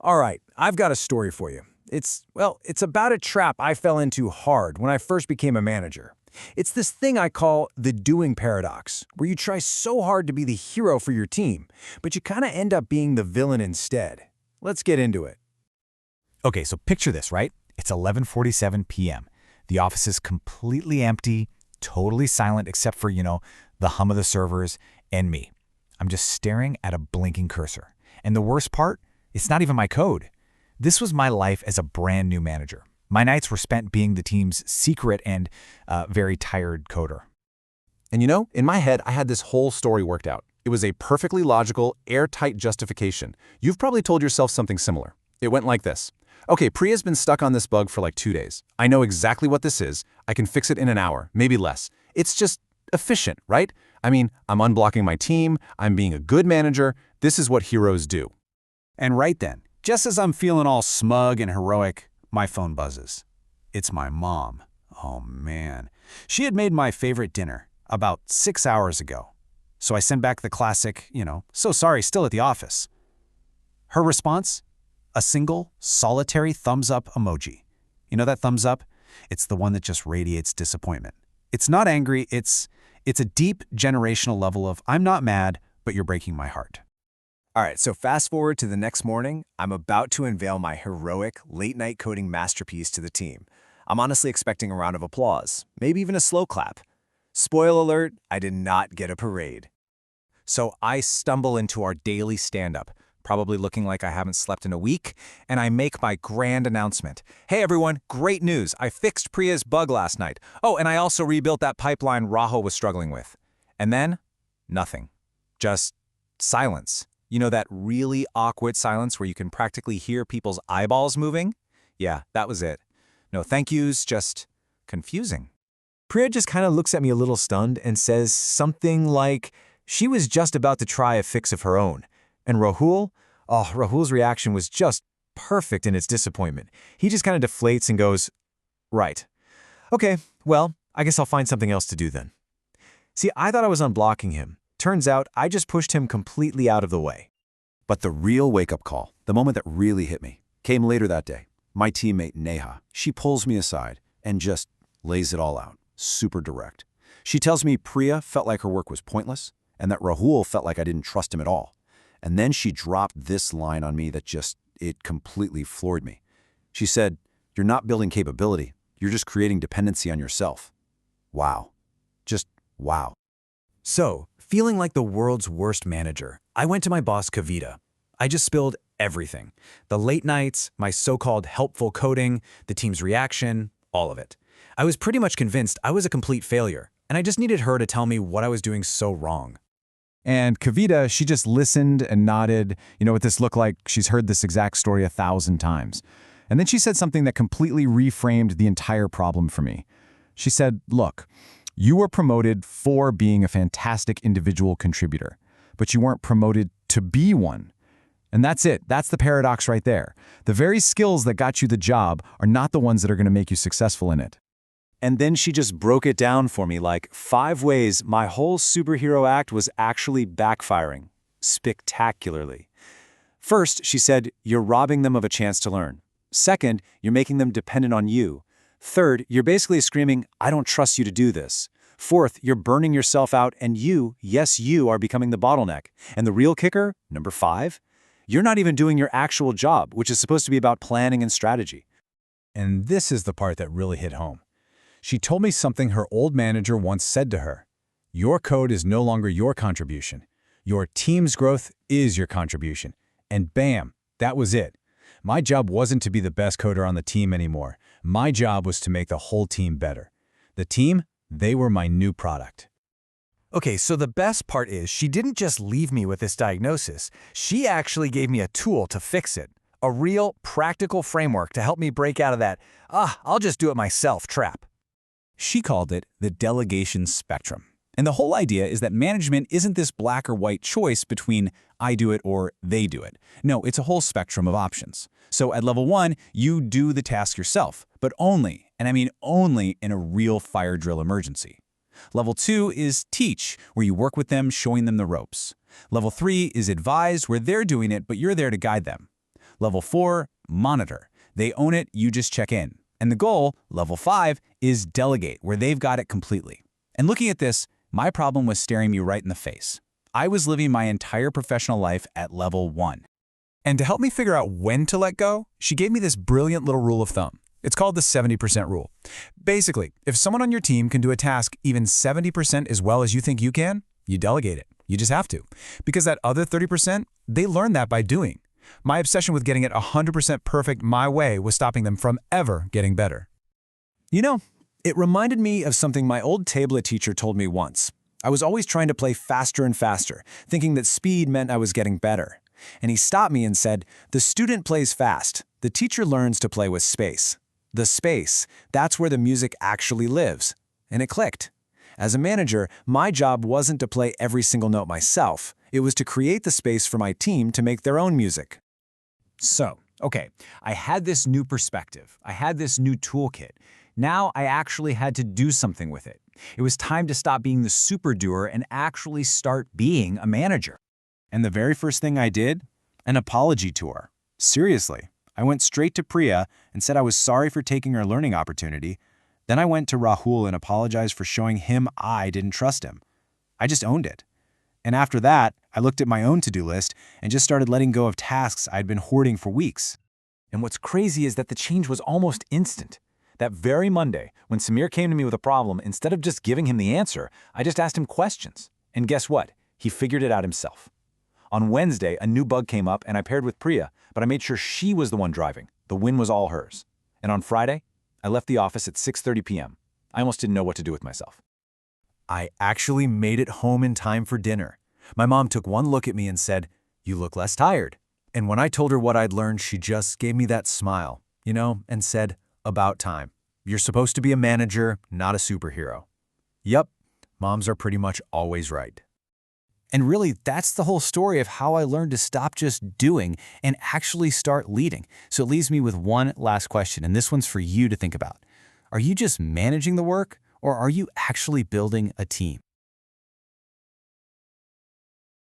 All right, I've got a story for you. It's about a trap I fell into hard when I first became a manager. It's this thing I call the doing paradox, where you try so hard to be the hero for your team, but you kind of end up being the villain instead. Let's get into it. Okay, so picture this, right? It's 11:47 p.m. The office is completely empty, totally silent except for, the hum of the servers and me. I'm just staring at a blinking cursor. And the worst part, it's not even my code. This was my life as a brand new manager. My nights were spent being the team's secret and very tired coder. And in my head, I had this whole story worked out. It was a perfectly logical, airtight justification. You've probably told yourself something similar. It went like this. Okay, Priya's been stuck on this bug for like 2 days. I know exactly what this is. I can fix it in an hour, maybe less. It's just efficient, right? I mean, I'm unblocking my team. I'm being a good manager. This is what heroes do. And right then, just as I'm feeling all smug and heroic, my phone buzzes. It's my mom. Oh man. She had made my favorite dinner about 6 hours ago. So I sent back the classic, so sorry, still at the office. Her response? A single, solitary thumbs up emoji. You know that thumbs up? It's the one that just radiates disappointment. It's not angry, it's a deep generational level of, I'm not mad, but you're breaking my heart. All right, so fast forward to the next morning, I'm about to unveil my heroic late-night coding masterpiece to the team. I'm honestly expecting a round of applause, maybe even a slow clap. Spoiler alert, I did not get a parade. So I stumble into our daily stand-up, probably looking like I haven't slept in a week, and I make my grand announcement. Hey everyone, great news! I fixed Priya's bug last night. Oh, and I also rebuilt that pipeline Rahul was struggling with. And then, nothing. Just silence. You know that really awkward silence where you can practically hear people's eyeballs moving? Yeah, that was it. No thank yous, just confusing. Priya just kind of looks at me a little stunned and says something like she was just about to try a fix of her own. And Rahul's reaction was just perfect in its disappointment. He just kind of deflates and goes, right. Okay, well, I guess I'll find something else to do then. See, I thought I was unblocking him. Turns out I just pushed him completely out of the way. But the real wake-up call, the moment that really hit me, came later that day. My teammate, Neha, she pulls me aside and just lays it all out, super direct. She tells me Priya felt like her work was pointless and that Rahul felt like I didn't trust him at all. And then she dropped this line on me that it completely floored me. She said, "You're not building capability. You're just creating dependency on yourself." Wow. Just wow. So, feeling like the world's worst manager, I went to my boss, Kavita. I just spilled everything. The late nights, my so-called helpful coding, the team's reaction, all of it. I was pretty much convinced I was a complete failure, and I just needed her to tell me what I was doing so wrong. And Kavita, she just listened and nodded. You know what this looked like? She's heard this exact story 1,000 times. And then she said something that completely reframed the entire problem for me. She said, look, you were promoted for being a fantastic individual contributor, but you weren't promoted to be one. And that's it. That's the paradox right there. The very skills that got you the job are not the ones that are going to make you successful in it. And then she just broke it down for me like 5 ways my whole superhero act was actually backfiring, spectacularly. First, she said, you're robbing them of a chance to learn. Second, you're making them dependent on you. Third, you're basically screaming, I don't trust you to do this. Fourth, you're burning yourself out and you, yes, you are becoming the bottleneck. And the real kicker, number 5, you're not even doing your actual job, which is supposed to be about planning and strategy. And this is the part that really hit home. She told me something her old manager once said to her. Your code is no longer your contribution. Your team's growth is your contribution. And bam, that was it. My job wasn't to be the best coder on the team anymore. My job was to make the whole team better. The team, they were my new product. Okay, so the best part is she didn't just leave me with this diagnosis. She actually gave me a tool to fix it. A real, practical framework to help me break out of that, I'll just do it myself trap. She called it the delegation spectrum. And the whole idea is that management isn't this black or white choice between I do it or they do it. No, it's a whole spectrum of options. So at level 1, you do the task yourself, but only, and I mean only in a real fire drill emergency. Level 2 is teach, where you work with them, showing them the ropes. Level 3 is advise, where they're doing it, but you're there to guide them. Level 4, monitor. They own it, you just check in. And the goal, level 5, is delegate, where they've got it completely. And looking at this, my problem was staring me right in the face. I was living my entire professional life at level 1. And to help me figure out when to let go, she gave me this brilliant little rule of thumb. It's called the 70% rule. Basically, if someone on your team can do a task even 70% as well as you think you can, you delegate it. You just have to. Because that other 30%, they learn that by doing. My obsession with getting it 100% perfect my way was stopping them from ever getting better. You know, it reminded me of something my old tablet teacher told me once. I was always trying to play faster and faster, thinking that speed meant I was getting better. And he stopped me and said, "The student plays fast. The teacher learns to play with space. The space, that's where the music actually lives." And it clicked. As a manager, my job wasn't to play every single note myself. It was to create the space for my team to make their own music. So, okay, I had this new perspective. I had this new toolkit. Now I actually had to do something with it. It was time to stop being the super doer and actually start being a manager. And the very first thing I did? An apology tour. Seriously, I went straight to Priya and said I was sorry for taking her learning opportunity. Then I went to Rahul and apologized for showing him I didn't trust him. I just owned it. And after that, I looked at my own to-do list and just started letting go of tasks I'd been hoarding for weeks. And what's crazy is that the change was almost instant. That very Monday, when Samir came to me with a problem, instead of just giving him the answer, I just asked him questions. And guess what? He figured it out himself. On Wednesday, a new bug came up and I paired with Priya, but I made sure she was the one driving. The win was all hers. And on Friday, I left the office at 6:30 p.m. I almost didn't know what to do with myself. I actually made it home in time for dinner. My mom took one look at me and said, "You look less tired." And when I told her what I'd learned, she just gave me that smile, and said, "About time. You're supposed to be a manager, not a superhero." Yep, moms are pretty much always right. And really, that's the whole story of how I learned to stop just doing and actually start leading. So it leaves me with one last question, and this one's for you to think about. Are you just managing the work, or are you actually building a team?